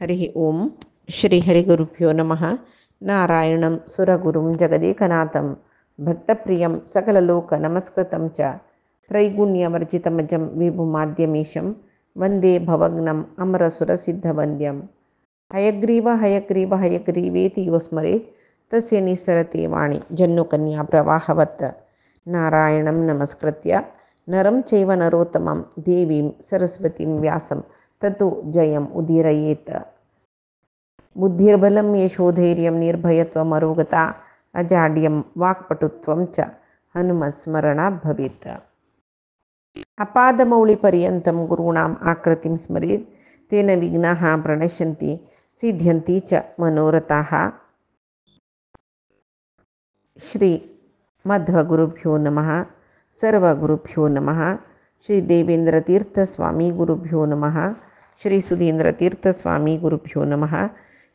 हरिः ओं श्रीहरिगुरुभ्यो नमः। नारायणं सुरगुरुं जगदेकनाथं भक्तप्रियं सकललोकनमस्कृतं च त्रैगुण्यवर्जितमजं विभुमाद्यमीशं वन्दे भवग्नम् अमरसुरसिद्धवन्द्यं। हयग्रीव हयग्रीव हयग्रीवेति यो स्मरेत् तस्य निस्सरते वाणी जन्नुकन्या प्रवाहवत्। नारायणं नमस्कृत्य नरं चैव नरोत्तमं देवीं सरस्वतीं व्यासं ततो जयम् उदीरयेत्। बुद्धिर्बलं यशोधैर्यं निर्भयत्वमरोगता अजाड्यं वाक्पटुत्वं च हनुमत्स्मरणात् भवेत्। अपादमौलिपर्यन्तं गुरूणाम् आकृतिं स्मरेत् तेन विघ्नाः प्रणश्यन्ति सिद्ध्यन्ति च मनोरथाः। श्री मध्वगुरुभ्यो नमः। सर्वगुरुभ्यो नमः। श्री देवेंद्रतीर्थस्वामी गुरुभ्यो नमः। श्री सुधींद्रतीर्थस्वामी गुरुभ्यो नमः।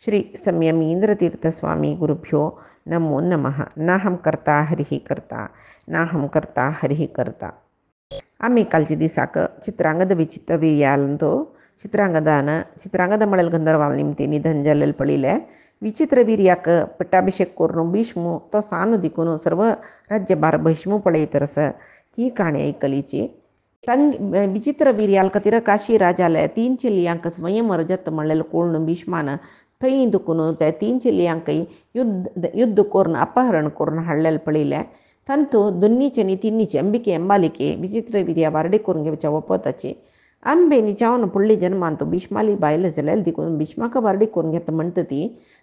श्री संयमींद्रतीर्थस्वामी गुरुभ्यो नमो नमः। नाहं कर्ता हरिः कर्ता नाहं कर्ता हरिः कर्ता. आम्ही कालच्या दिसाक चित्रांगद विचित्र वीर्यालंतो चित्रांगद मळल गंधर्वाल निमते निधन जाल्लेले पडिले विचित्र वीर्याक पट्टाभिषेक करून भीष्मू तो सानु दिकून सर्व राज्यभार भीष्मू पडयतरस ही काणी ऐकलीची. विचित्र वीर्याल कतिर काशी राजाले 3 चिल्यांक स्वयंवर जत म्हणलेलं कोळून भीष्मान थंय दुखून त्या 3 चिल्यांकय युद्ध करून अपहरण करून हाडलेले पडिले. तंतू दोन्हीचे तिन्नीचे अंबिके अंबालिके विचित्र वीर्या वारडे करून घेवच्या वपताची अंबे निचावन पुडली जन्मांतो भीष्माली बायले जाल्यार देखून भीष्माक वारडी करून घेता म्हणटा ती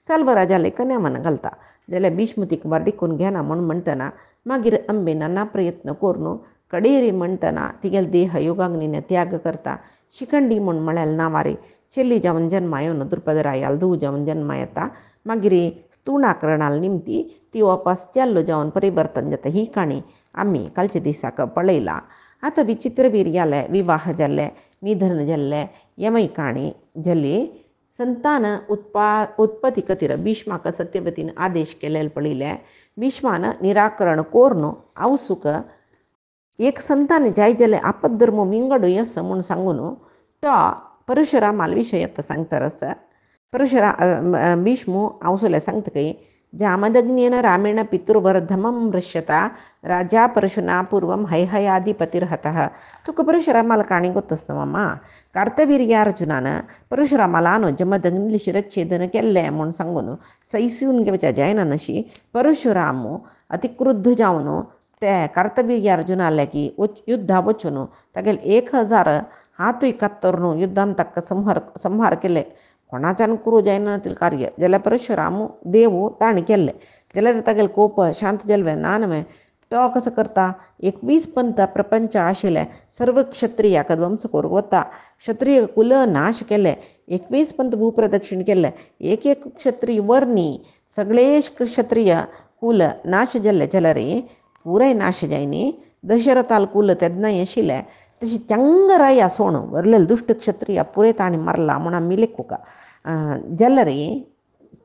साल्वराजाले कन्या मन घालता जाल्यार भीष्म तिक वारडी करून घेना म्हण म्हणटना मागीर अंबे नाना प्रयत्न करून कडेरी म्हणटना तिगेल देह योगाग्नीने त्याग करता शिखंडी म्हण म्हळ्याल नावारे ಚೆಲ್ಲಿ जावन जन्मायोन द्रुपदरायाल धू जावन जन्मा येता. मागीर स्तूणाकरणाल निमती ती वापस चाल्लो जावन परिवर्तन जाता ही काणी आम्ही कालच्या दिसाक पळयला. आता विचित्र वीर्याले विवाह जाल्ले निधन जाल्ले यमय काणी जाली. संतान उत्पत्ती खातीर भीष्माक सत्यवतीन आदेश केलेले पडिले. भीष्मान निराकरण कोरून आवसूक एक संतान जाय जाल्यार आपद्धर्म विंगड यस म्हूण सांगून तो परशुरामाल विशयत सांगतारस. भीष्मू आवसोले सांगतकय जामदग्नेन रामेण पितृवर्धमं रश्यता राजा परशुना पूर्वं हैहयाधिपतिर्हतः. तुका परशुरामाल काणी ಗೊತ್ತಸ್ತವಮ್ಮ. कार्तवीर्यार्जुनान परशुरामालान जमदग्नील शिरच्छेदन केल्ले म्हूण सांगून सैसून घेवच्या जायना नशी परशुराम अतिक्रुद्ध जावन ते कार्तवीर्यार्जुनाले की युद्धा वचून तागेले 1000 हातूय कात्तरून युद्धान ताका संहार केले. कोणाच्यान करूं जायना ते कार्य जाल्यार परशुराम देव ताणें केल्ले जाल्यार तागेले कोप शांत जाल्ले ना नवे. तो कसो करता 21 पंथ प्रपंच आशिल्ले सर्व क्षत्रियाक ध्वंस करूंक वता. क्षत्रिय कुल नाश केले 21 पंथ भूप्रदक्षिण केले. एक क्षत्रिय वर्णी सगळे क्षत्रिय कुल नाश जाल्ले जाल्यार पुराय नाश जायनी. दशरथाल कुल तेदनाय आशिल्ले तशी चंगराया सोण वरलेले दुष्ट क्षत्रिय पुरे ताणी मारला म्हणून आमी लेखूका जाल्यार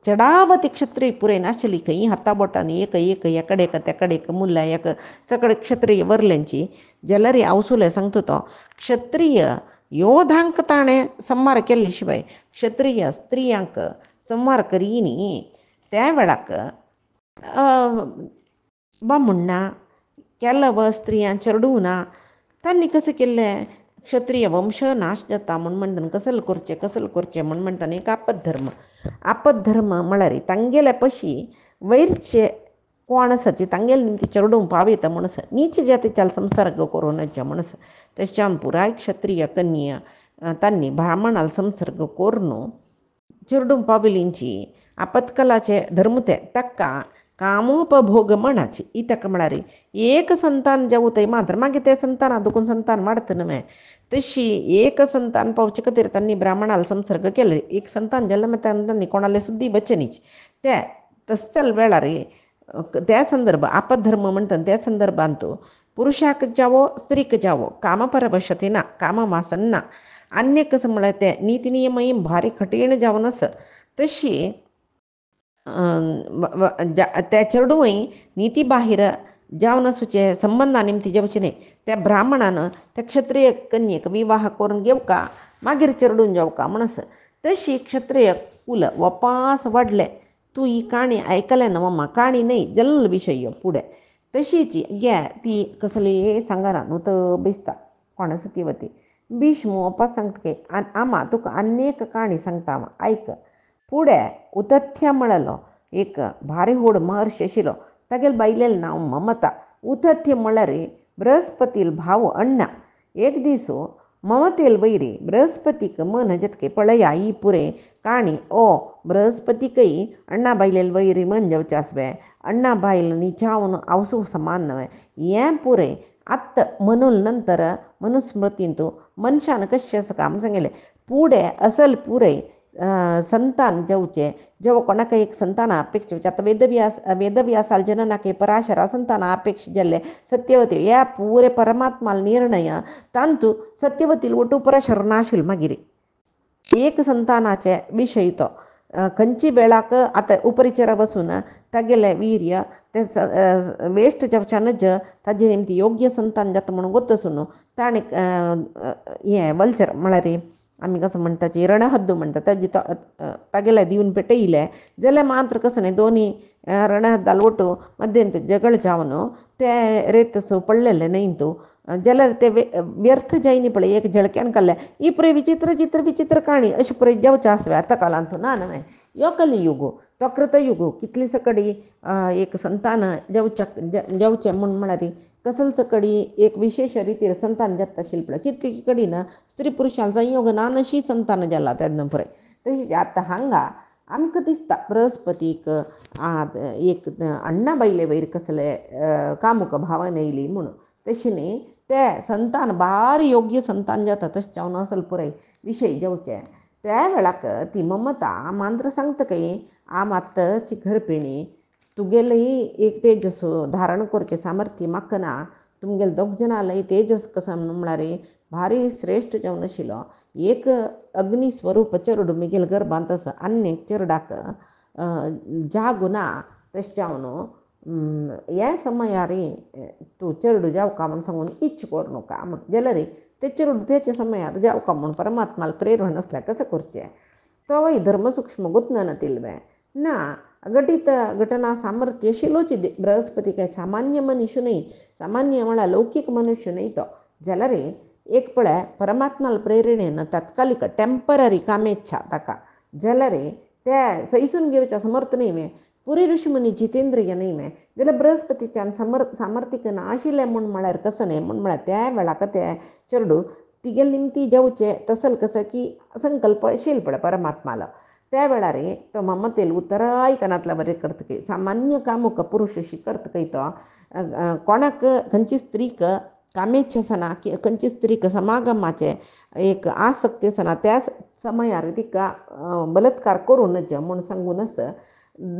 चडावती क्षत्रिय पुरे नाशिल्ली खंय हाता बोटांनी एक एकडेक तेकडेक मुल्ल्या एक सगळे क्षत्रिय वरल्यांची जाल्यार आवसुले सांगता तो क्षत्रिय योधांक ताणें संहार केल्ले शिवाय क्षत्रिय स्त्रियांक संहार करिनी. त्या वेळाक बामुण्णा केल्लव स्त्रियां चरडूना तांणी कशें केल्लें क्षत्रिय वंश नाश जाता म्हूण म्हणटना कसल करचें म्हूण म्हणटना एक आपद्धर्म म्हळ्यार तांगेले पशी वैरचे कोण आसाची तांगेले निमती चरडूंक पावयता म्हणस नीच जातीच्याल संसर्ग करूनच्या म्हणस तेच्यान पुराय क्षत्रिय कन्या तांणी ब्राह्मणाल संसर्ग करून चिरडूंक पावयलींची आपत्कालाचे धर्म ते ताका कामोपभोग म्हणाची ई ताका म्हळ्यार एक संतान जावूं मात्र मागीर ते संताना दुखून संतान वाडता न्हय तशी एक संतान पावचे खातीर तांणी ब्राह्मणाल संसर्ग केले. एक संतान जाल्ले मागीर तांणी कोणाले सुद्दी बच्चनीच ते तसल्या वेळार त्या संदर्भ आपद्धर्म म्हणटा त्या संदर्भांत पुरुषाक जावो स्त्रीक जावो कामपरवशतेना कामवासना अन्य कसं म्हळ्यार ते नीती नियमय भारी कठीण जावन आसा तशी त्या चेडूय नीती बाहेर जावन आसूचे संबंधा निमती जेवचे न्ही. त्या ब्राह्मणान त्या क्षत्रिय कन्येक विवाह करून घेवका मागीर चेडून जावका म्हणस तशी क्षत्रिय कुल वपास वाढले. तू ही काणी ऐकल्या ना मम्मा, काणी नाही जल्ल विषय पुढे. तशीची घ्या ती कसली सांगाना न्हू तर बेसता कोणा सतीवती. भीष्म वपास सांगता काय आमा तुका अनेक काणी सांगता ऐक. पुढे उतथ्य म्हणलो एक भारी होड महर्षी आशिलो. तागेल बायलेल नाव ममता. उतथ्य म्हणल्यार बृहस्पतील भाव अण्णा. एक दिसो ममतेल वैरी बृहस्पतीक मन जतके पळया ई पुरे काणी ओ बृहस्पतीकई अण्णा बायलेल वैरी मन जवचासवे अण्णा बायल निचावन आवसू समान नवे यें पुरे आत्त म्हणून नंतर मनुस्मृतींतू मनशान कशें काम सांगले. पुढे असल पुरे संतान जेवचे जेव्हा कोणाक एक संताना अपेक्षा आता वेदव्यासाल जननाके पराशरा संताना अपेक्षा जल्ले सत्यवती या पुरे परमात्माल निर्णय तांतू सत्यवतील ओटू पराशर नाशिल मागिरी एक संतानाचे विषय तो खंयची वेळाक आता उपरिचर बसून तागेले वीर्य ते वेस्ट जावच्यानच ताजे निमती योग्य संतान जाता म्हणून गोतसून ताणें हें वल्चर म्हळ्यार आमी कसं म्हणटाची रणहद्दू म्हणटा ताजी तागेले दिवन पेटयले जाल्यार मात्र कसं न्ही दोनी रणहद्दाल ओटू मध्यंतू जगळ जावन ते रेतसो पडलेले न्हय जाल्यार ते व्यर्थ जायनी पळय एक झळक्यान काडल्या ही पुरे विचित्र काणी अशी पुरे जेवचे आसवे आतां कालांतू ना नवे. यो कलियुगो तो कृतयुगो कितली सकडी एक संतान जेवचे म्हळ्यार कसल सकडी एक विशेष रितीर संतान जाता आशिल्लें पळय कितली कडीन स्त्री पुरुशाल संयोग ना नशी संतान जाला तेन्ना पुरे. तशीच आतां हांगा आमकां दिसता बृहस्पतीक एक अण्णा बायले वयर कसले कामुक भावन येयली म्हणून. तशी न्ही ते संतान भारी योग्य संतान जाता तशें जावन असल पुरे विशय जेवचे. त्या वेळाक ती ममता मांद्र सांगता काय मात्तची घरपिणी तुगेलही एक तेजस धारण करचे सामर्थ्य म्हाका ना. तुमगेले दोग जनालय तेजस कसं म्हळ्यार भारी श्रेष्ठ जावन आशिल्लो. एक अग्निस्वरूप चेरड मिगेल गर्भांत आसा आनी चेरडाक जागुना तशें जावन ह्या समयार तूं चेरडू जावका म्हूण सांगून इच्छ कर नाका म्हूण जाल्यार ते चेरडू तेच्या समयार जावका म्हूण परमात्माल प्रेरण आसल्यार कशें करचें. तो धर्म सूक्ष्म गुत्न तिल्वे ना घटित घटना सामर्थ्य आशिल्लोच बृहस्पती काय सामान्य मनुष्य न्हय. सामान्य म्हळ्यार लौकीक मनुष्य न्हय तो. जाल्यार एक पळय परमात्माल प्रेरणेन तात्कालिक टेम्पररी कामेच्छा ताका जाल्यार ते सैसून घेवच्या समर्थ न्हय मे पुरी ऋषिमुनी जितेंद्रिय न्हय मे जाल्यार बृहस्पतीच्यान सामर्थ्यक नाशिल्लें म्हूण म्हळ्यार कसं न्हय म्हूण म्हळ्यार त्या वेळाक ते चेडू तिगेल निमती जेवचे तसल कसं की संकल्प आशिल्लो पळय परमात्मालो. त्या वेळार तो ममतेल उतराय कनातला बरें करतकय सामान्य कामुक पुरुश अशी करतकय तो कोणाक खंयची स्त्रीक कामेच्छ आसना की खंयची स्त्रीक समागमाचे एक आसक्ती आसना त्या समयार तिका बलात्कार करून नज म्हूण सांगूनच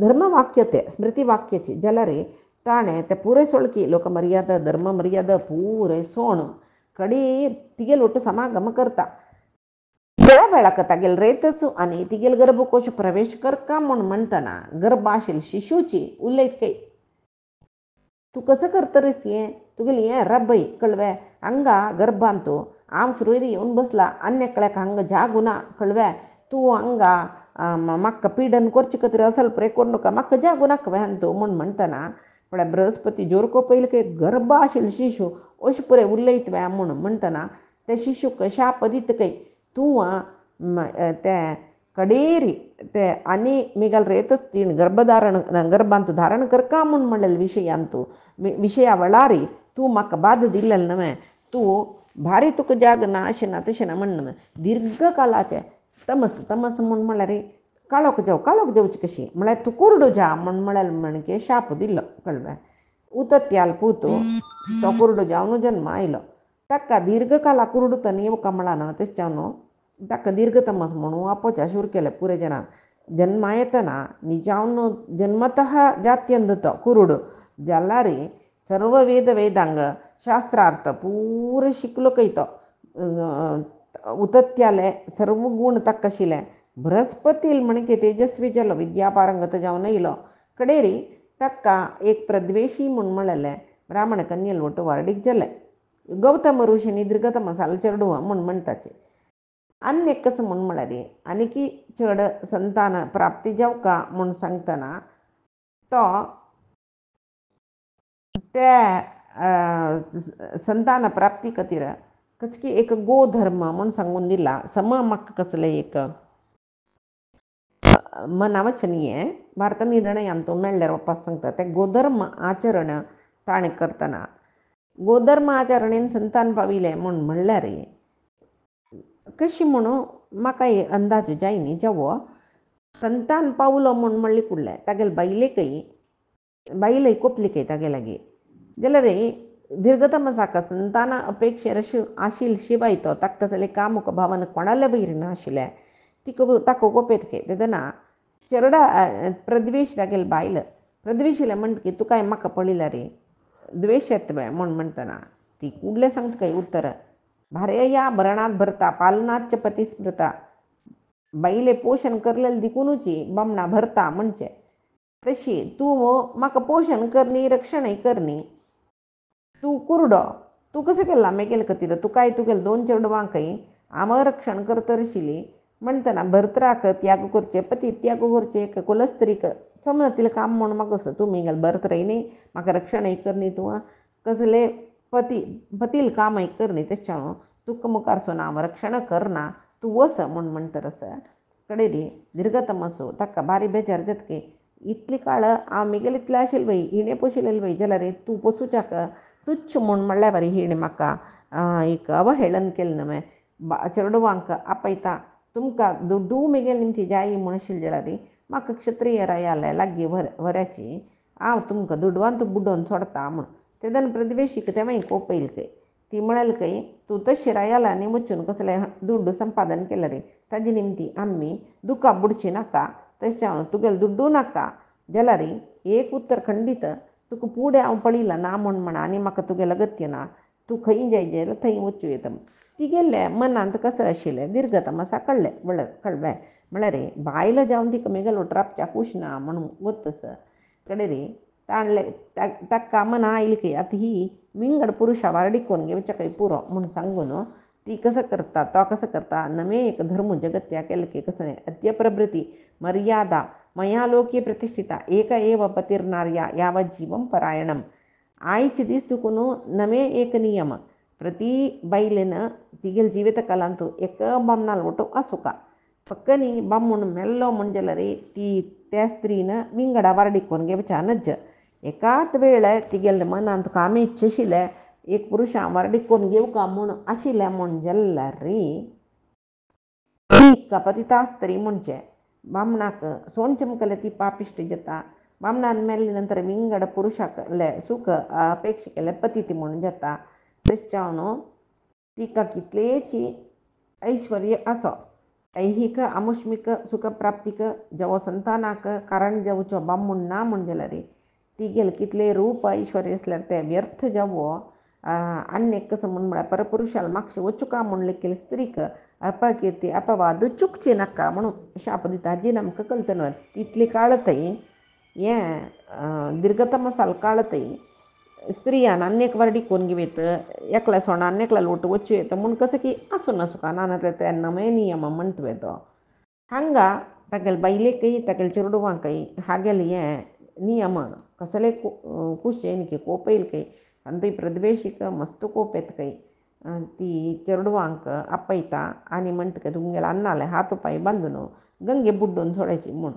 धर्मवाक्य ते स्मृतिवाक्याची जाल्यार ताणें ते पुरे सोळकी लोकमर्यादा धर्म मर्यादा पुरे सोण कडी तिगेल ಒಟ್ಟು समागम करता. त्या वेळाक तागेल रेतसू आनी तिगेल गर्भकोश प्रवेश करका म्हूण म्हणटना गर्भ आशिल्ल शिशूची उलयत कय तूं कसं करतरीस हें तुगेलें हें रब्बय कळवे हांगा गर्भांतू हांव सुरयरी येवन बसला अन्यकळ्याक हांगा जागुना कळवे तूं हांगा म्हाका पिडन करचें खातीर असल पुरे करूं नाका म्हाका जागुनाक वेन तूं म्हूण म्हणटना पळय बृहस्पती जोर पयले कय गर्भ आशिल्लो शिशू अशें पुरे उलयत वे म्हूण म्हणटना ते शिशूक शाप दितकय तूं ते कडेरी ते आनी मिगल रेतस तीन गर्भधारण गर्भांतू धारण करका म्हूण म्हणलेले विशयांतू विशया वेळारी तूं म्हाका बाद दिल्लें न्हय तूं भारी तुका जाग ना अशें ना तशें ना म्हण दीर्घ कालाचें तमस म्हूण म्हळ्यार काळोख जेवची कशी म्हळ्यार तूं कुरडो जा म्हूण म्हळ्यार म्हणके शाप दिल्लो कळवे. उतत्याल पूतू तो कुरडो जावन जन्म आयलो ताका दीर्घ काला कुरडू तन येवका म्हळाना तशें जावन ताका दीर्घ तमस म्हणून आपोवच्या शूर केले पुरे जनान. जन्मा येतना निजावन जन्मतः जात्यंद तो कुरडो जाल्यार सर्व वेदांग शास्त्रार्थ पुरे शिकलो कय तो उतत्याले सर्व गुण ताका आशिल्ले. बृहस्पतील म्हणके तेजस्वी जालो विद्यापारंगत जावन येयलो कडेरी ताका एक प्रद्वेशी म्हूण म्हळेलें ब्राह्मण कन्येल वटू वारडीक जालें. गौतम ऋषीनी दीर्घतमसाल चेडू म्हूण म्हणटाचे आनी कसं म्हणून म्हळ्यार आनीकी चड संतान प्राप्ती जावका म्हूण सांगतना तो त्या संतान प्राप्ती खातीर कसकी एक गोधर्म म्हूण सांगून दिला. सम म्हाका कसले एक मनावचनीय भारत निर्णयान तो मेळ्ळ्यार वपास सांगता. ते गोधर्म आचरण ताणें करतना गोधर्म आचरणेन संतान पाविलें म्हूण म्हणल्यार कशी म्हणून म्हाका अंदाज जायनी जावो संतान पावलो म्हूण म्हणले फुडलें तागेले बायलय कोपली तागे लागीं जाल्यार दीर्घतमसाक संतान अपेक्षेर आशिल्ले शिवाय तो ताका कसले कामुक भावन कोणाले वयर नाशिल्ले ताका कोपयत तेदना चेरडा प्रद्वेश तागेले बायल प्रद्वेशिल्लें म्हणटकी तुका म्हाका पळयला रे द्वेश येतवे म्हूण म्हणटना ती फुडलें सांगता उत्तर भार्या भरणात भरता पालनाच पती स्मृता बाईले पोषण करलेले दिकुनूची बामणा भरता म्हणजे तशी तूं म्हाका पोषण करनी रक्षणय करनी तूं कुरडो तूं कसं केला मेगेले खातीर तूं काय तुगेले 2 चेडवांकय हांव रक्षण करता आशिल्ली म्हणटना भरतराक त्याग करचे पती त्याग करचे एक कुलस्त्रीक समजतील काम म्हूण म्हाका तूं मेगेले भरतराय न्ही म्हाका रक्षणय करनी तूं कसले पतील कामय करनी तेच्या तुका मुखारसून हांव रक्षण करना तूं वस म्हूण म्हणटर कडेरी दीर्घतमसो ताका बारी बेजार जातकी इतली काळ हांव मेगेले इतलें आशिल्लें वय हिणें पोशिल्लें वय जाल्यार तूं पोसुच्याक तुच्छ म्हूण म्हणल्या बरें हिणें म्हाका एक अवहेळन केलें न्हय चेडवांक आपयता तुमकां दुड्डू मेगेल निमती जायी म्हूण आशिल्लें जाल्यार म्हाका क्षत्रीय रायाले लागीं व्हरची हांव तुमकां दुडवान तूं बुडोवन सोडता म्हूण तेदन प्रद्वेशीक तेवय कोपयलें ती म्हळेल तूं तशी रायालांनी वचून कसलें दुड्ड संपादन केलें रे ताजे निमती आमी दुखा बुडची नाका तशें तुगेलें दुड्डू नाका जाल्यार एक उत्तर खंडीत तुका फुडें हांव पळयलां ना म्हूण म्हणा आनी म्हाका तुगेलें अगत्य ना तूं खंय जाय थंय वचूं येता तिगेले मनांत कसं आशिल्लें दीर्घतमसा कळ्ळें म्हळ्यार बायल जावन तिका मेगेलो राबच्या खूश ना म्हणून वतस कडेरी ताणले ताका मना आयली आतां ही विंगड पुरुशा वारडिकोन घेवच्या पुरो म्हूण सांगून ती कसं करता तो कसं करता नवे एक धर्म जगत्या केले कसं अद्य प्रभृती मर्यादा मया लोके प्रतिष्ठिता एक एव पतिर्नार्या यावत् जीवं परायणम आयचे दीस दुखून नवे एक नियम प्रति बायलेन तिगेल जिवित कालांतू एक बामणाल वटू आसुका पक्कनी बामूण मेल्लो म्हूण जाल्यार ती त्या स्त्रीन विंगडा वारडिकोन घेवच्या नज एकाच वेळ तिगेले मनांत कामे इच्छा आशिल्लें एक पुरुशा वारडिकोन घेवका म्हूण आशिल्लें म्हूण जाल्यार ती पतिता स्त्री म्हणचे बामणाक सोन चमकले ती पापिश्ट जाता बामणान मेल्ले नंतर विंगड पुरुशाकले सुख अपेक्षा केले पती ती म्हणून जाता तशें तिका कितलेची ऐश्वर्य आसो ऐहिक आमुष्मिक सुखप्राप्तीक जावो संतानाक कारण जावचो बामूण ना म्हूण जाल्यार तिगेले कितले रूप ऐश्वर्य आसल्यार ते व्यर्थ जावो आनी कसं म्हूण म्हळ्यार परपुरुशाल मागशे वचुका म्हूण लेखील स्त्रीक अपकीर्ती अपवाद चुकची नाका म्हणून शाप दिता जी आमकां कळतना तितली काळतय हें दीर्घतमसाल काळतय स्त्रियान अन्यक वारडिकोन घेवेत एकल्या सोणा अन्यकला लोट वच्चू येतं म्हूण कसं की आसूं नसुका नानातले ते नवे नियम म्हणतवे तो हांगा तागेले बायलेकय तागेले चेडवांकय हागेले हें नियम कसले कुशेन की कोपयलकय आनी थंय प्रद्वेशीक मस्त कोपेतकय ती चेडवांक आपयता आनी म्हणटकच तुमगेले अन्नाले हात पांय बांदून गंगे बुड्डोवन सोडायची म्हूण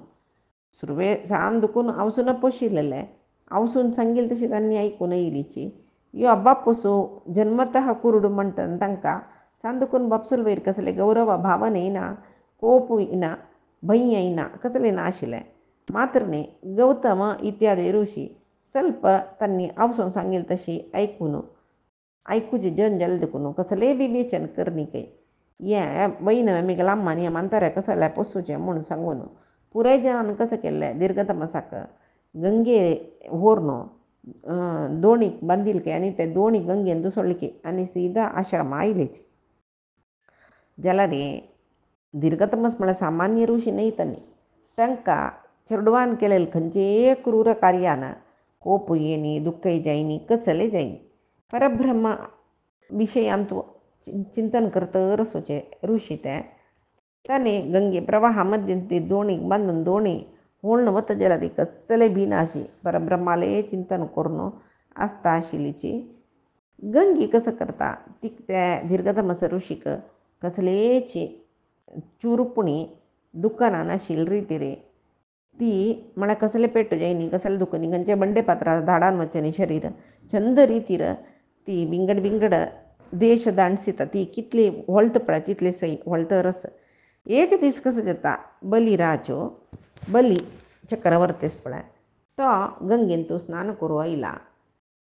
सुरवे सान दुखून आवसून पोशिल्लें आवसून सांगिल्लें तशी तांणी आयकून येयलीची यो बापूसो जन्मतः कुरुडू म्हणटना तांकां सांदुकून बापसूल वयर कसले गौरव भावन येना कोप येना भंय येना कसलें ना आशिल्लें मात्र न्ही गौतम इत्यादी ऋषी ಸ್ವಲ್ಪ तांणी आवसून सांगिल्लें तशी आयकूची जन जालें देखून कसलेंय विवेचन करनी हें वयन मेगेला अम्मानी म्हणटारे कसं जाल्यार पोसूचें म्हूण सांगून पुराय जनान कसं केल्लें दीर्घतमसाक गंगे व्हरून दोणीक बांदिल्ले आनी ते दोणी गंगेन दुसळले आनी सीदा आश्रम आयलीच जाल्यार दीर्घतमस म्हळ्यार सामान्य ऋषी न्हय तांणी तांकां चेडवान केलेले खंयचेय क्रूर कार्यान कोप येनी दुख्खय जायनी कसले जायनी परब्रह्म विशयांत चिंतन करता रसोचे ऋषी ते ताने गंगे प्रवाहामध्ये ते दोणीक बांधून दोणी होळणं वत जलारी कसले भिनाशी परब्रह्माले चिंतन करून आस्था आशिलीची गंगी कसं करता ती त्या दीर्घतमस ऋषिक कसलेची चुरुपुणी दुकाना नाशील रीती रे ती मला कसले पेटू जाईनी कसले दुखनी गंजे बंडे पात्र धाडान वचनी शरीर छंद रीतीर ती बिंगड बिंगड देश दाणसिता ती कितली व्हळत पळा चितले सई व्हळत रस एक दीस कसं जाता बलिराजो बली चक्रवर्तीस पळा तो गंगेन तू स्नान करू आईला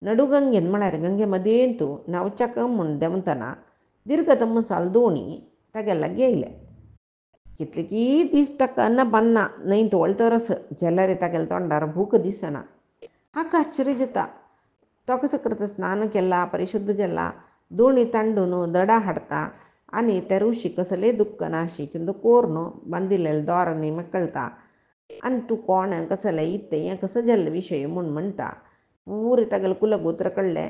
नडू गंगेन म्हळ्यार गंगे मदेन तू नवचक म्हूण देवतना दीर्घतम साल दोणी तागेला गेयले कितलेकी दीस ताका अन्न बन्ना नईन तोळतरस जल्लारे तागेले तोंडार भूक दिसना हाका आश्चर्य जाता तो कसं करता स्नान केला परिशुद्ध जाला दोणी तांडून दडा हाडता आनी त्या ऋषी कसले दुःख नाशी चंद कोरनो बांदिल्ले दोरांनी मಕ್ಕಳ್ತಾ आनी तू कोण कसले इत्ते हें कसं जल्ल विशय म्हूण म्हणटा पुरे तागेले कुलगोत्र कळ्ळे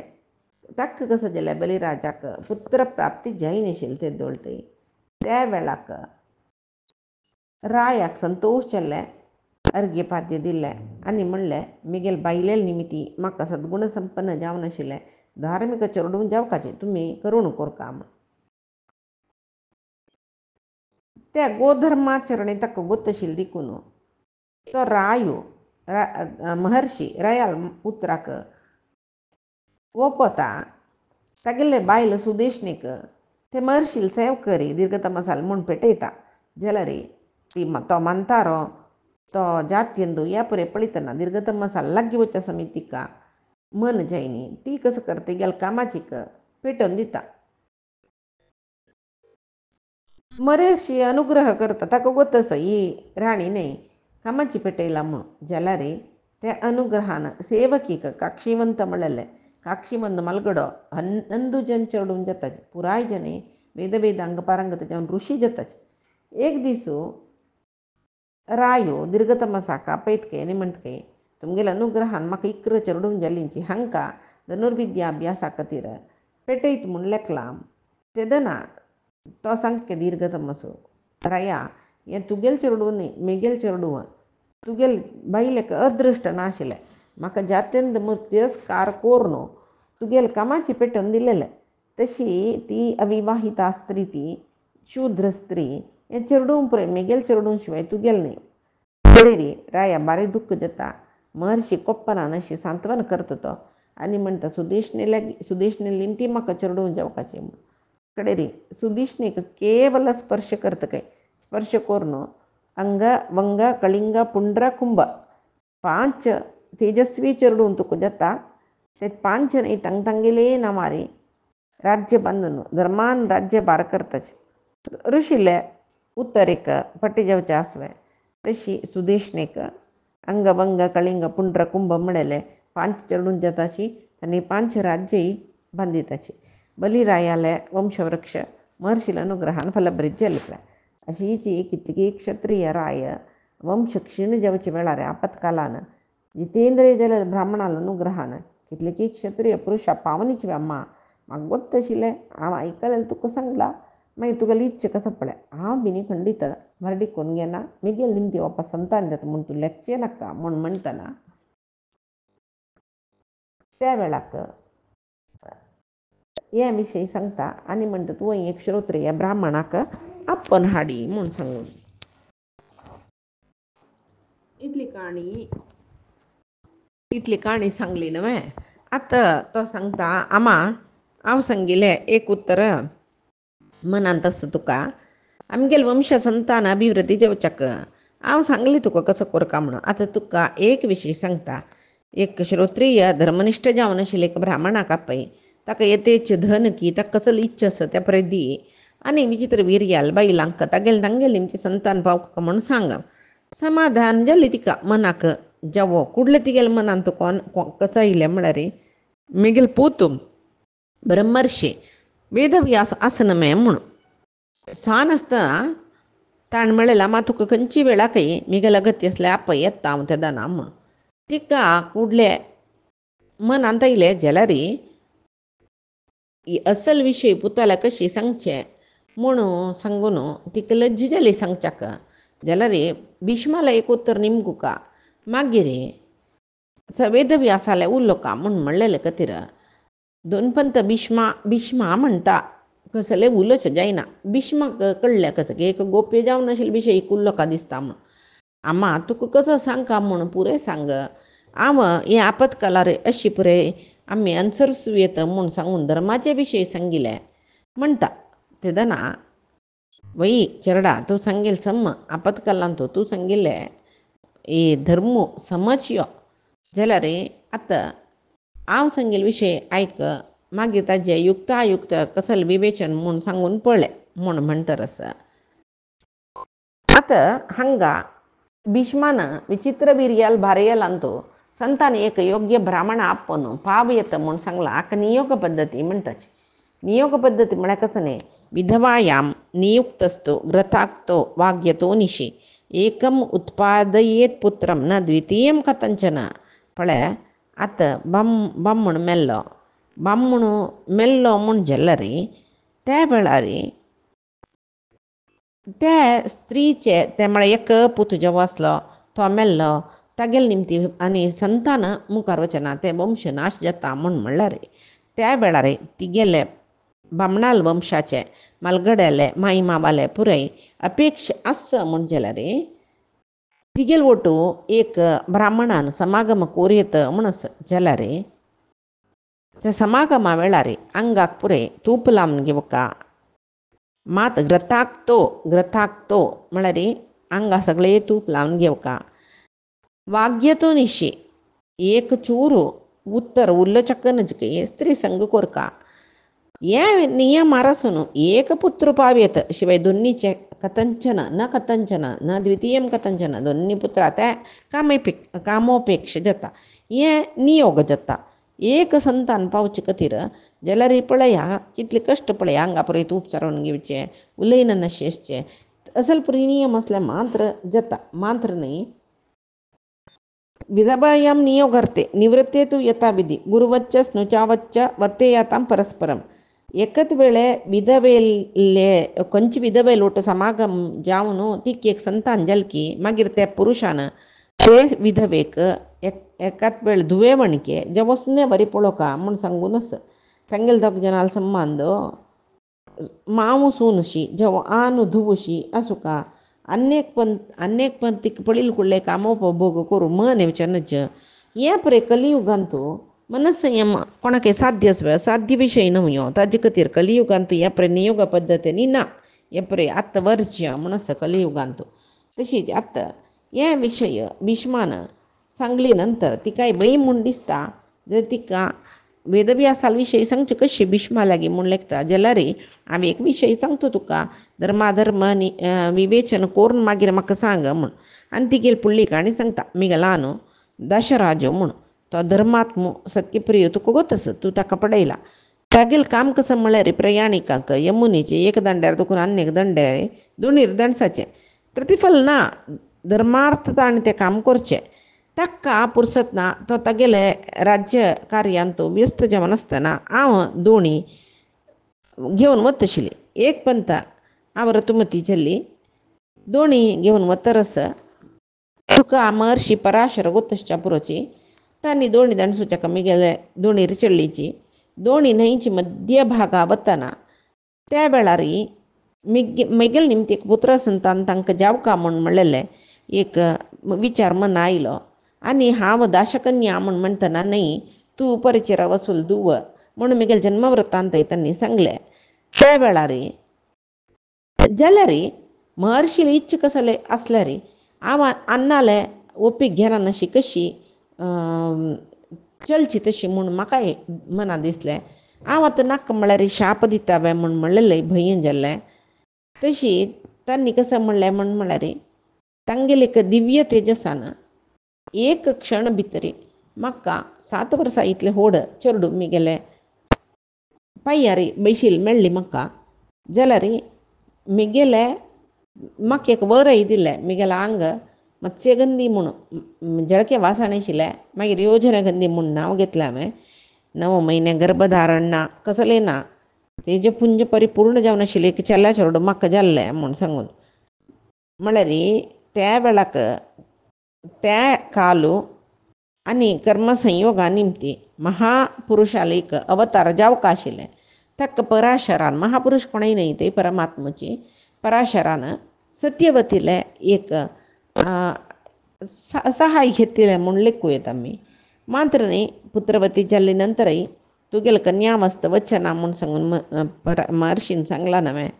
ताका कसं जालें बलिराजाक पुत्र प्राप्ती जायनाशिल्ली ते दोळते त्या वेळाक रायाक संतोष जाल्ले अर्घ्यपाद्य दिल्ले आनी म्हणलें मिगेल बायलेल निमिती म्हाका सद्गुण संपन्न जावनाशिल्लें धार्मीक चेडूं जावपाचें तुमी करूण कोरका म्हूण त्या गोधर्माचरणे ताका गोत्तशिल्ली देखून तो रायो महर्षी रयाल पुत्राक ओपता तागेले बायल सुदेशनीक ते महर्शील सेव करी दीर्घतमसाल म्हूण पेटयता जाल्यार ती तो मंतारो तो जात्यंदू ह्या पुरे पळयतना दीर्घतमसाल लागीं वच्च्या समितीका मन जायनी ती कसं करता गेल कामाचीक पेटोवन दिता महर्षी अनुग्रह करता ताका गोतस ही राणी न्ही कामाची पेटयला म्हूण जाल्यार त्या अनुग्रहान सेवकीक काक्षीवंत म्हळेलें काक्षीवंत मलगडो 11 जन चेडूं जाताच पुराय जने वेद वेदांग पारंगत जावन ऋषी जाताच एक दिसू रायो दीर्घतमसाक आपयतके आनी म्हणटके तुमगेले अनुग्रहान म्हाका इकर चेडूं जाल्लींची हांकां धनुर्विद्या अभ्यासा खातीर पेटयत म्हूण लेखलां तेदना तो सांगके दीर्घतमसो राया हें तुगेल चेडूं न्ही मेगेल चेडूं तुगेल बायलेक अदृश्ट नाशिल्लें म्हाका जात्यंत तिरस्कार कोरनो तुगेल कामाची पेटोवन दिलेलें तशी ती अविवाहिता स्त्री ती शूद्र स्त्री हें चेडूं पळय मेगेल चेडूं शिवाय तुगेल न्ही रे राया बारीक दुख्ख जाता महर्षी कोप्पनान अशी सांत्वन करता तो आनी म्हणटा सुदेशने ती म्हाका चेडूं जावपाचें म्हूण कडेन रे सुदेशनीक केवल स्पर्श करता काय स्पर्श कोरनो अंग वंग कलिंग पुंड्र कुंभ 5 तेजस्वी चेडूं तुका जाता ते 5 न्ही तांगेले नावारी राज्य बांदून धर्मान राज्य भार करताच ऋषीले उत्तरेक पट्टी जावचें आसलें तशी सुदेशनेक अंगभंग कलिंग पुंड्र कुंभ म्हणलें 5 चेडूं जाताची आनी 5 राज्यय बांदिताची बलिरायाले वंशवृक्ष महर्षील अनुग्रहान फलभरीत जालें अशीची कितकी क्षत्रिय राय वंश क्षीण जावचे वेळार आपत्कालान जितेंद्रिय जाले ब्राह्मणाल अनुग्रहान कितलेकी क्षत्रिय पुरुषा पावनीच अम्मा म्हाका गोत्त आशिल्लें हांव आयकलें तुका सांगला मागीर तुगेली इच्छा कसो पळय हांव बिनी खंडीत मरडी कोन्न घेना मिगेल निमती वापस संतान जाता म्हूण तूं लेखचें नाका म्हूण म्हणटना त्या वेळाक हे विशयी सांगता आनी म्हणटा तूं एक श्रोत्रिय ब्राह्मणाक आपण हाडी म्हूण सांगून इतली काणी सांगली न्हय आतां तो सांगता आमा हांव सांगिल्लें एक उत्तर मनांत आसा तुका आमगेल वंश संतान अभिवृद्धी जावच्याक हांव सांगलें तुका कसो करता म्हणून आतां तुका एक विशय सांगता एक श्रोत्रिय धर्मनिश्ठ जावन आशिल्ले एक ब्राह्मणाक आपय ताका येतेच धन की ताका कसली इच्छा आसा त्या पळय दी आनी विचित्र वीर्याल बायलांक तांगेली निमती संतान पावका म्हूण सांग समाधान जालें तिका मनाक जावो कुडलें तिगेले मनांत कसो आयलें म्हळ्यार मिगेल पूत ब्रह्मर्षी वेदव्यास आसनमे म्हूण सान आसतना ताण म्हणलेला मा तुका खंयची वेळाकय मिगेल अगत्य आसल्यार आपय येता हांव त्या दाना म्हूण तिका कुडले मनांत आयलें जाल्यार असल विशय पुताल्या कशी सांगचें म्हणून सांगून तिका लज्ज जाली सांगच्याक. जाल्यार भिष्माला एक उत्तर निमगू का मागीर वेदव्यासाले उरलो का म्हणून म्हणलेले खातीर दोनपंत भिष्मा म्हणटा कसले उलोच जायना. भिष्माक कळलें कसं की एक गोप्य जावन आशिल्ले विशयी उरलो का दिसता म्हण. आम्हा तुका कसं सांगता म्हण पुरे सांग. हांव हे आपतकालार अशी पुरे आम्ही अनुसरूं येता म्हूण सांगून धर्माचे विशयी सांगिल्ले म्हणटा. तेदना वही चेरडा तूं सांगेल सम आपतकालांत तूं सांगिल्ले हे धर्म समजयो जाल्यार आतां हांव सांगेल विशय आयक मागीर ताजें युक्तायुक्त कसले विवेचन म्हूण सांगून पळय म्हूण म्हणटर आसा. आतां हांगा भिष्मान विचित्र बिर्याल बारयलांतो संतान एक योग्य ब्राह्मण आप्पन पाव येतं म्हूण सांगला. हाका नियोग पद्दती म्हणटाची. नियोग पद्दती म्हळ्यार कसं न्ही विधवायां नियुक्तस्तो ग्रथाक्तो वाग्यतो निशी एकम उत्पादयेत पुत्रम न द्वितीयम कथंचन. पळय आतां बामण मेल्लो म्हूण जाल्यार त्या वेळार त्या स्त्रीचे ते म्हळ्यार एक पूत जेवो आसलो तो मेल्लो तागेले निमती आनी संतान मुखार वचना ते वंश नाश जाता म्हूण म्हणल्यार त्या वेळार तिगेले बामणाल वंशाचे मालगड्याले माई मावाले पुराय अपेक्ष आस म्हूण जाल्यार तिगेल ओटू एक ब्राह्मणान समागम कोरयत म्हूण जाल्यार त्या समागमा वेळार आंगाक पुरे तूप लावन घेवका मात ग्रथाक्तो म्हळ्यार आंगा सगळे तूप लावन घेवका. वाग्यतो निशी एक चूरू उत्तर उरलो चक्कनचके स्त्री संग कोरका. हे नियम आरासून एक पुत्र पावयेत शिवाय दोन्हीचे कथंचन न द्वितीयम कथंचन दोन्ही पुत्रा ते कामोपेक्ष जाता. हे नियोग जाता. एक संतान पावचे खातीर जाल्यार पळया कितले कश्ट पळया हांगा पळय तूप चारोवन घेवचें उलयन नाशेचें असल पुरी नियम असले मात्र जाता. मात्र न्ही विधवायां नियोगर्ते निवृत्ते तू यथाविधी गुरुवच्च स्नुचावच्च वर्तेयातां परस्परम. एकच वेळे विधवेले खंयची विधवे लोट समागम जावन तीक एक संतान जाल की मागीर त्या पुरुशान ते विधवेक एकाच वेळ धुवे वणके जे वसने बरी पळोवका म्हूण सांगूनच सांगेल दोग जनाल संबंद मावू सूनशी जेव आनु धुवशी आसुका अनेक पण तीक पळील कुडले कामोपभोग करू मन येवचेनच. हे पळय कलियुगांत मनसंयम कोणाक साध्य विशय न्हय ताजे खातीर कलियुगांत हे पळय नियोग पद्दतींनी ना. हे पळय आत्तां वर्ज्य म्हूण आसा कलियुगांत. तशीच आत्तां हे विशय भिष्मान सांगली नंतर तिकाय भंय म्हूण दिसता. जर तिका वेदव्यासाल विशयी सांगचे कशी भिष्मा लागीं म्हूण लेखता जाल्यार हांव एक विशय सांगता तुका धर्माधर्म विवेचन करून मागीर म्हाका सांग म्हूण. आनी तिगेल फुडली काणी सांगता. मिगला न्हू दशराज म्हूण तो धर्मात्मो सत्यप्रिय तुका गोतस तूं ताका पडयला. तागेल काम कसं म्हळ्यार प्रयाणिकांक यमुनेचे एक दंड्यार दुखून आनी एक दंड्यार दोनीर दणसाचें प्रतिफल ना. धर्मार्थ ताणें तें काम करचें. ताका पुरसत ना तो तागेले राज्य कार्यांत व्यस्त जावन आसतना हांव दोणी घेवन वतशिल्ली. एक पंत हांव रतुमती जाल्ली दोणी घेवन वतरस तुका महर्षी पराशर गोतसच्या पुरोची तांणी दोणी दणसूच्या मिगेले दोणीर चडलीची दोणी न्हंयची मध्य भागा वतना त्या वेळार मेगेल निमती एक पुत्र संतान तांकां जावका म्हूण म्हणलेलें एक विचार मना आयलो. आनी हांव दाशकन्या म्हूण म्हणटना न्हय तूं परिचरा वसूल दुव म्हूण मेगेल जन्मवृत्तांत तांणी सांगलें. त्या वेळार जाल्यार महर्शील इच्छ कसले आसल्यार हांव अन्नाले ओपीक घेना नशी कशी चलची तशी म्हूण म्हाकाय मना दिसलें. हांव आतां नाका म्हळ्यार शाप दितावे म्हूण म्हणलेलें भंय जाल्लें. तशी तांणी कसं म्हणलें म्हूण म्हळ्यार तांगेले एक दिव्य तेजसान एक क्षण भितर म्हाका 7 वर्सां इतले होड चेडूं मिगेले पांयार बैशील मेळ्ळी म्हाका जाल्यार मिगेले म्हाका एक वरय दिलें. मिगेलें आंग मत्स्यगंधी म्हणून जळके वासण आशिल्लें मागीर योजनगंधी म्हूण नांव घेतलें हांवें. 9 म्हयने गर्भधारण ना कसलें ना तेजे पुंज परिपूर्ण जावन आशिल्लें एक चेल्या चेडो म्हाका जाल्लें म्हूण सांगून म्हळ्यार त्या वेळाक त्या कालू आनी कर्मसंयोगा निमती महापुरुशालेक अवतार जावका आशिल्लें. ताका पराशरान महापुरुश कोणय न्हय ते परमात्मची पराशरान सत्यवतीले एक सहाय घेतिल्लें म्हूण लेखूं आमी. मात्र न्ही पुत्रवती जाल्ले नंतरय तुगेल कन्यामस्त वचना म्हूण सांगून महर्शीन सांगलां नवें.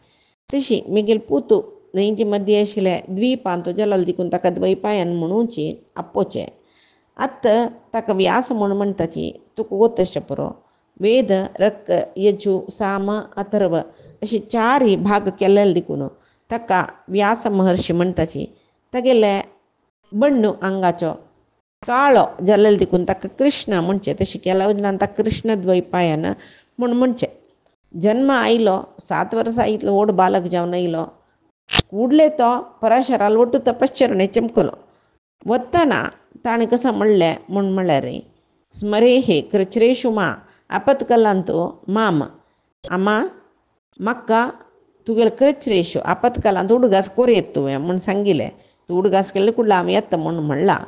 तशी मिगेल पुतू न्हंयचे मदीं आशिल्ले द्वीपांत जल्ल देखून ताका द्वैपायन म्हणूची आपोवचें. आत्त ताका व्यास म्हूण म्हणटाची तुका गोतशें पुरो. वेद रक यजू साम अथर्व अशे 4 भाग केल्ले देखून ताका व्यास महर्शी म्हणटाची. तागेले बण्णू आंगाचो काळो जाल्ले देखून ताका कृष्ण म्हणचें. तशें केल्या वजनान ताका कृष्ण द्वैपायन म्हूण म्हणचें. जन्म आयलो 7 वर्सां इतलो व्हड बालक जावन आयलो. फुडले तो पराशराल वटू तपश्चरणे चमकलो. वतना ताणें कसं म्हणलें म्हूण म्हळ्यार स्मरे हे कृचरेशु मा आपत्कलांतो माम. आमा म्हाका तुगेले कृचरेशु आपत्कालांत उडगास कोरयेत तुवें म्हूण सांगिल्लें. तूं उडगास केल्ले कुडला आमी येता म्हूण म्हणलां.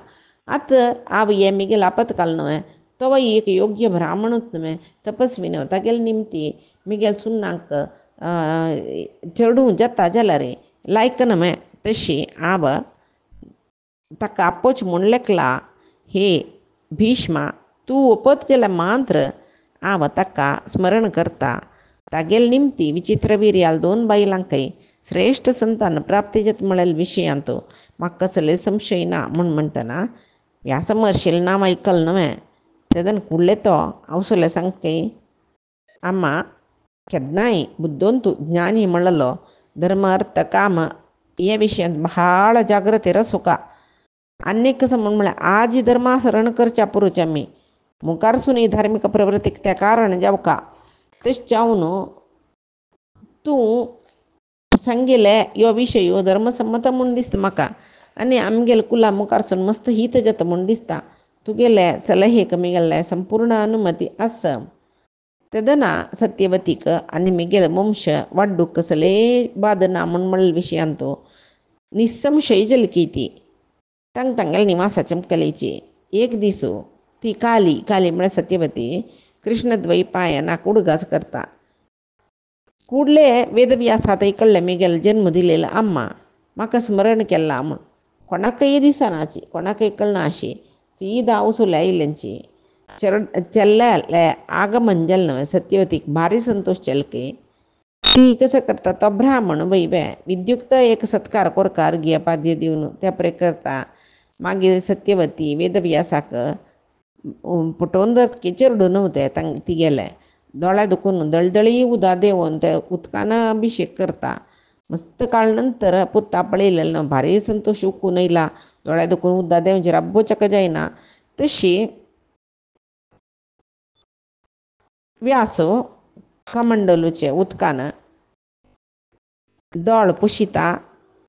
आतां हांव हे मिगेल आपत्काल न्हय तोय एक योग्य ब्राह्मणूच न्हय तपस्वी न्हय. तागेले निमती मिगेल सुन्नाक चेडूं जाता जाल्यार लायक न्हय. तशी हांव ताका आपोवच म्हूण लेखला. हे भीष्मा तूं ओपत जाल्यार मात्र हांव ताका स्मरण करता. तागेले निमती विचित्रवीर्याल 2 बायलांकय श्रेश्ठ संतान प्राप्ती जाता म्हळ्यार विशयांत म्हाका कसले संशय ना म्हूण म्हणटना व्यास महर्शीलें नांव आयकल न्हय. तेदन फुडले तो आवसोले सांगके आमा केन्नाय बुद्धोंतू ज्ञानी म्हणलो धर्म अर्थ काम हे विशयांत भाळ जागृतेर आसुका. आनी कसं म्हळ्यार आज धर्माचरण करच्या पुरोच आमी मुखार सुनी धार्मीक प्रवृत्तीक त्या कारण जावका. तशें जावन तूं सांगिल्ले ह्यो विशय धर्मसम्मत म्हूण दिसता म्हाका. आनी आमगेले कुला मुखार सून मस्त हित जाता म्हूण दिसता. तुगेले सलहेक मिगेले संपूर्ण अनुमती आसा. तेदना सत्यवतीक आनी मिगेल वंश वाडूंक कसले बाद ना म्हूण म्हणले विशयांत निसंशय जल्की ती तांगेले निवासा चमकलेची. एक दीस ती काली म्हळ्यार सत्यवती कृष्ण द्वैपायनाक उडगास करता. फुडले वेदव्यासात आयकल्लें मिगेल जन्म दिलेलो अम्मा म्हाका स्मरण केलां म्हूण कोणाकय दिसनाची कोणाकय कळना अशी सीदा आवसोले आयिल्ल्यांची. चेल्ले आगमन जालें न्हय सत्यवतीक भारी संतोश जालकी. ती कसं करता तो ब्राह्मण वैवे विद्युक्त एक सत्कार कोरता अर्घ्य पाद्य दिवन त्या करता. मागीर सत्यवती वेदव्यासाक पटोवन धरतकी चेडूं न्हय तिगेले दोळ्या दुखून दळदळी उदक देंवन ते उदकान अभिशेक करता. मस्त काळ नंतर पुत्ता पळयलेलो भारी संतोश उकून येयला. दोळ्या दुखून उदक देंवचेर अब्बोचक जायना. तशी व्यास कमंडलूचे उदकान दोळ पुशिता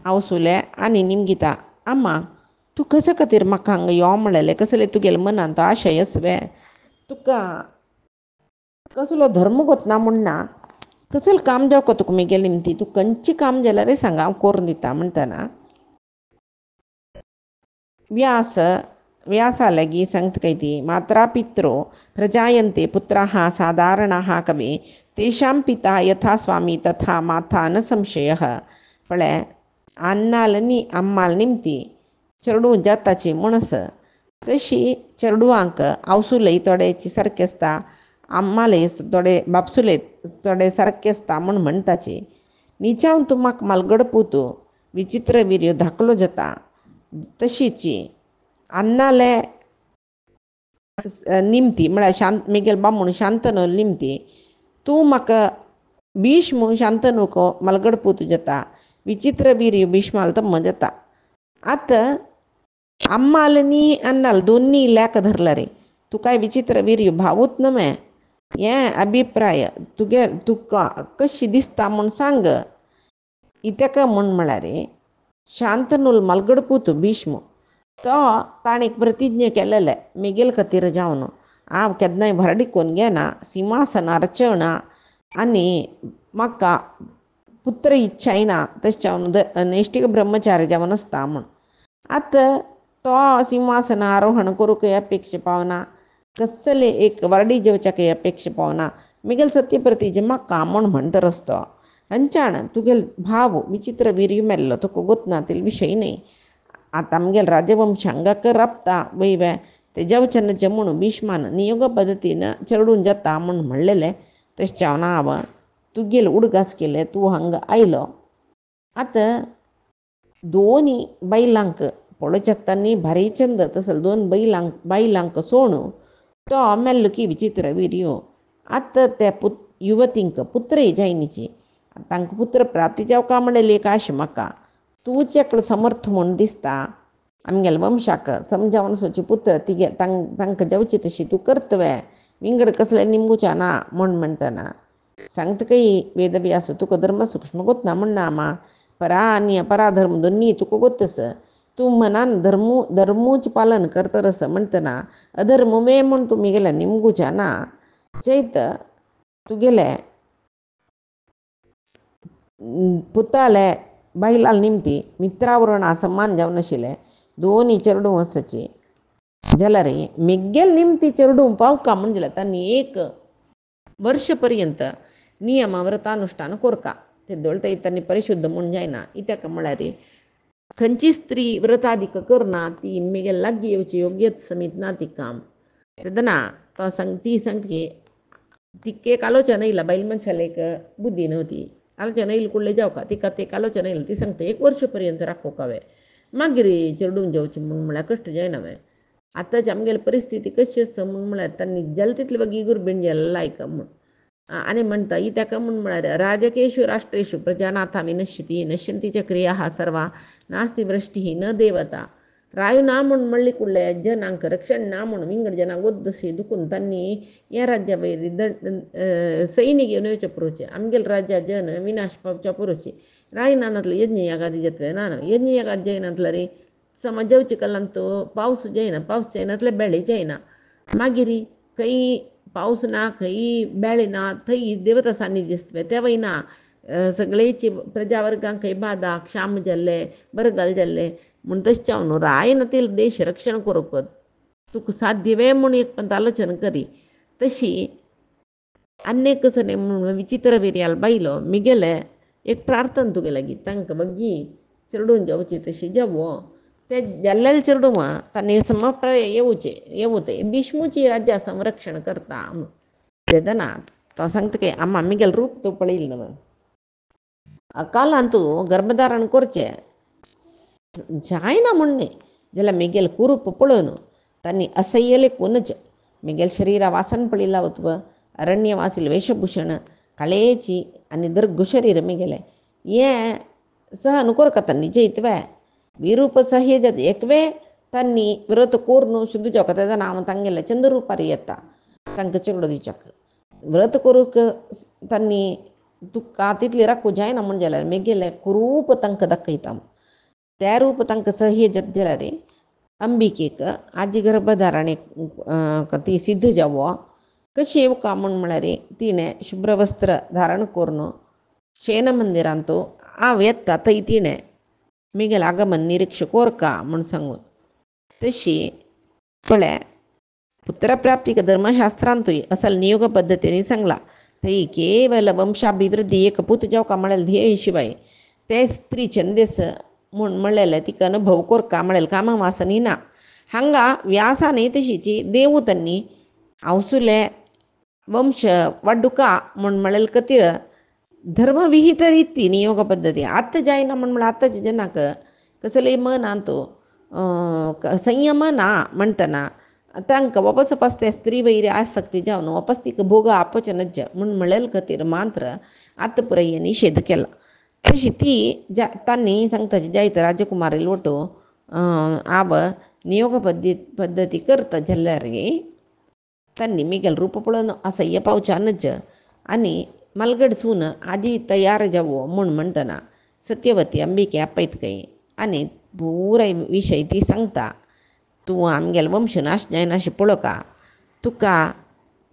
आवसुले आनी निमगिता. आम्मा तूं कशे खातीर म्हाका हांगा यो म्हणलेलें कसले तुगेले मनान तो आशय आसवे. तुका कसलो धर्म गोतना म्हूण ना कसलें काम जावका तुका मिगेल निमती. तूं खंयचें काम जाल्यार सांग हांव करून दिता म्हणटना व्यासा लागीं सांगता काय ती मात्रा पित्रो प्रजायन्ते पुत्राः साधारणाः कवी तेषां पिता यथा स्वामी तथा माता न संशयः. म्हळ्यार अन्नाल अम्माल निमती चेडूं जाताची म्हणस तशी चेडवांक आवसुलय थोड्याची सारके आसता अम्मालय थोडे बापसुलय थोडे सारके आसता म्हूण म्हणटाची. निचावन तूं म्हाका मालगड पुतू विचित्र विर्यो धाकलो जाता. तशीच अन्नाले निमती म्हळ्यार मिगेल बामूण शांतनू निमती तूं म्हाका भीष्म शांतनूक मालगड पुतू जाता. विचित्र विर्यो भीष्माल तम्म जाता. आतां अम्माल नी अन्नाल दोनी लेक धरला रे. तूं काय विचित्र विर्यो भावूच न्हय हें अभिप्राय तुका कशी दिसता म्हूण सांग. इतका म्हूण म्हळ्यार शांतनूल मालगड पुतू भीष्म तो ताणें प्रतिज्ञा केलेलें मिगेल खातीर जावन हांव केन्नाय भरडिकोन घेना सिंहासन अर्चना आनी म्हाका पुत्र इच्छायना तशें नैश्टीक ब्रह्मचार्य जावन आसता म्हूण. आतां तो सिंहासन आरोहण करूंकय अपेक्षा पावना, कसले एक वर्डी जेवच्याकय अपेक्षा पावना. मिगेल सत्यप्रतीचे म्हाका म्हूण म्हणटा रस्तो. हंचाण तुगेल भाव विचित्र वीर्य मेल्लो तुका गोतना तेल विशय न्ही. आतां आमगेल राजवंशांगाक राबता वयवे ते जेवचेन्नचे म्हणून भीष्मान नियोग पद्दतीन चेडून जाता म्हूण म्हणलेलें. तशें जावन हांव तुगेल उडगास केले तूं हांगा आयलो. आतां दोनी बायलांक पळोवच्याक तांणी भारी चंद तसले दोन बायलांक सोण तो मेल्लो की विचित्र वीर्यो. आतां त्या युवतींक पुत्रय जायनीची. तांकां पुत्र प्राप्ती जावका म्हणलेली एक आश म्हाका. तूंच एकलो समर्थ म्हूण दिसता. आमगेल्या वंशाक समजावन वचोवची पुत्र तिगे तांकां जावची तशी तूं करतवे. विंगड कसलें निमगुच्या ना म्हूण म्हणटना सांगतकय वेदव्यास तुका धर्म सूक्ष्म गोतना म्हणना मा. परा आनी अपराधर्म दोन्ही तुका गोतस. तूं मनान धर्मूच पालन करतरस म्हणटना अधर्ममे म्हूण तुमी गेल्या निमगुच्या ना. चैत तुगेले पुताले बायलाल निमती मित्रावरण असमान जावन आशिल्ले दोनी चेडूं वचची जाल्यार मिगेल निमती चेडूं पावका म्हणजे तांणी 1 वर्ष पर्यंत नियम व्रतानुष्ठान कोरका. ते दोळटय तांणी परिशुद्ध म्हूण जायना. इत्याक म्हळ्यार खंयची स्त्री व्रतादिक करना ती मिगेल लागीं येवची योग्यत समीत ना ती काम. तेदना तो ती सांगती तिका एक आलोचना येयला. बायल मनशाला एक बुद्धी नव्हती. आलोचना येयला कुडले जावका तिका ते एक आलोचना येयला. ती सांगता 1 वर्ष पर्यंत राखोवकावे मागीर चेडून जेवचें म्हूण म्हळ्यार कश्ट जायनावे. आतांची आमगेली परिस्थिती कशी आसा म्हूण म्हळ्यार तांणी जाल तितले बेगीन गुरबीण जायला लायका म्हूण. आनी म्हणटा ही ताका म्हूण म्हळ्यार राजकेशु राष्ट्रेषु प्रजानाथा विनश्यती नश्यंती च क्रिया सर्वा नास्ति वृष्टी न देवता. रायू ना म्हूण म्हणली कुडले जनांक रक्षण ना म्हूण विंगड जनांक वद्दशी दुखून तांणी ह्या राज्या वयर सैनी घेवन येवचे पुरोचे. आमगेल राज्या जन विनाश पावच्या पुरोचे. राय नानातले यज्ञ यागादी जत्वे ना यज्ञ यागाद जायनातले रे समज जेवचे कल्लान तो पावस जायना. पावस जायनातले बेळे जायना. मागीर खंय पावस ना खंय बेळे ना थंय देवता सान्निध्य दिसतवे त्या वयना सगळेची प्रजा वर्गांक खंय बादा क्षाम जाल्ले बरगाल जाल्ले म्हूण तशें जावन राय ना ते देश रक्षण करूंक तुका साध्यवे म्हूण एक पंत आलोचना करी. तशी अनेक सने म्हूण विचित्र वीर्याल बायलो मिगेले एक प्रार्थना तुगे लागीं तांकां बेगीन चेडून जेवची तशी जेवो. ते जाल्लेले चेडूं तांणी समप्राय येवचे भीष्मूची राज्या संरक्षण करता म्हूण. तेदना तो सांगता की आम्हा मिगेल रूप तूं पळयलें न्हय. अकालान तूं गर्भधारण करचें जायना म्हूण न्ही जाल्यार मिगेल कुरूप पळोवन तांणी असह्य लेखूनच मिगेल शरिरा वासन पळयला वतव अरण्यवासील वेशभूषण कळेची आनी दर्घ शरीर मिगेलें हें सहन कोरका तांणी जैतवे विरूप सह्यजत एकवे तांणी व्रत कोरून शुद्ध जावका. तेदना हांव तांगेले चंद्रुपार येता तांकां चेडूं दिवच्याक. व्रत करूंक तांणी तुका तितली राखूं जायना म्हूण जाल्यार मिगेले कुरूप तांकां दाखयता. त्या रूप तांकां सह्यजत जाल्यार अंबिकेक आजी गर्भधारणेक ती सिद्ध जावो कशी येवका म्हूण म्हळ्यार तिणें शुभ्र वस्त्र धारण करून शयन मंदिरांत हांव येता थंय तिणें मिगेल आगमन निरीक्ष कोरका म्हूण सांगून. तशी पळय पुत्रप्राप्तीक धर्मशास्त्रांतूय असल नियोग पद्दतीन सांगला. थंय केवल वंशाभिवृद्धी एक पूत जावका म्हळ्यार ध्येय शिवाय ते स्त्री छंदेस म्हूण म्हणलेले तिका अनुभव कोरका म्हळ्यार कामा वासनी ना. हांगा व्यासानय तशीची देव तांणी आवसुले वंश वाडुका म्हूण म्हळेल खातीर धर्मविहित रिती नियोग पद्दती आतां जायना म्हूण म्हळ्यार आतांच्या जनाक कसलेय मनान तो संयम ना म्हणटना तांकां वपस वपस ते स्त्री वैरी आसक्ती जावन वपस तिका भोग आपोवचे नज म्हूण म्हळेल खातीर मात्र आतां पुराय निशेध केला. तशी ती तांणी सांगताची जायत राजकुमारी लोटो आब नियोग पद्दती करता जाल्यार तांणी मिगेल रूप पळोवन असह्य पावच्या नज आनी मलगड सून आजी तयार जावो म्हूण म्हणटना सत्यवती अंबिके आपयतकय आनी पुराय विशय ती सांगता. तूं आमगेलो वंश नाश जायना अशें पळोवका. तुका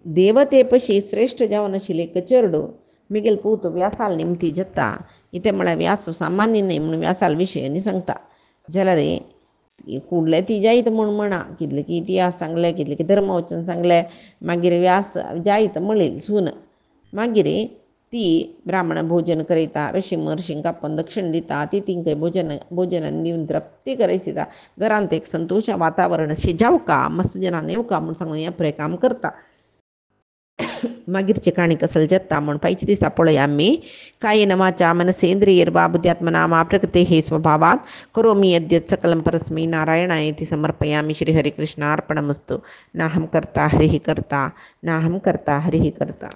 देवते पशी श्रेश्ठ जावन आशिल्लें एक चेडूं मिगेल पूत व्यासाल निमती जत्ता इथे मला व्यास सामान्य नाही म्हणून व्यासाल विषयाने सांगता झाला रे कुडले ती जायत म्हणून म्हणा कितले की इतिहास सांगले कितले की धर्मवचन सांगले मागीर व्यास जायत म्हणेल सून मागीर ती ब्राह्मण भोजन करिता ऋषी महर्षींक आपण दक्षिण दिता ती तिंक भोजन दिवन तृप्ती करायसिता घरांत एक संतोष वातावरण शिजाव का मस्त जनांना येऊ का म्हणून सांगून या काम करता मागीरचे काणी कसल जत्ता म्हण पाहिजे दिसा पळय आम्ही कायेन वाचा मनसेंद्रियर्वा बुद्ध्यात्मना मा प्रकृते हे स्वभावात करोमि यद्यत् सकलं परस्मै नारायणायेति समर्पयामि श्री हरिकृष्णार्पणमस्तु नाहं कर्ता हरिः कर्ता नाहं कर्ता हरिः कर्ता.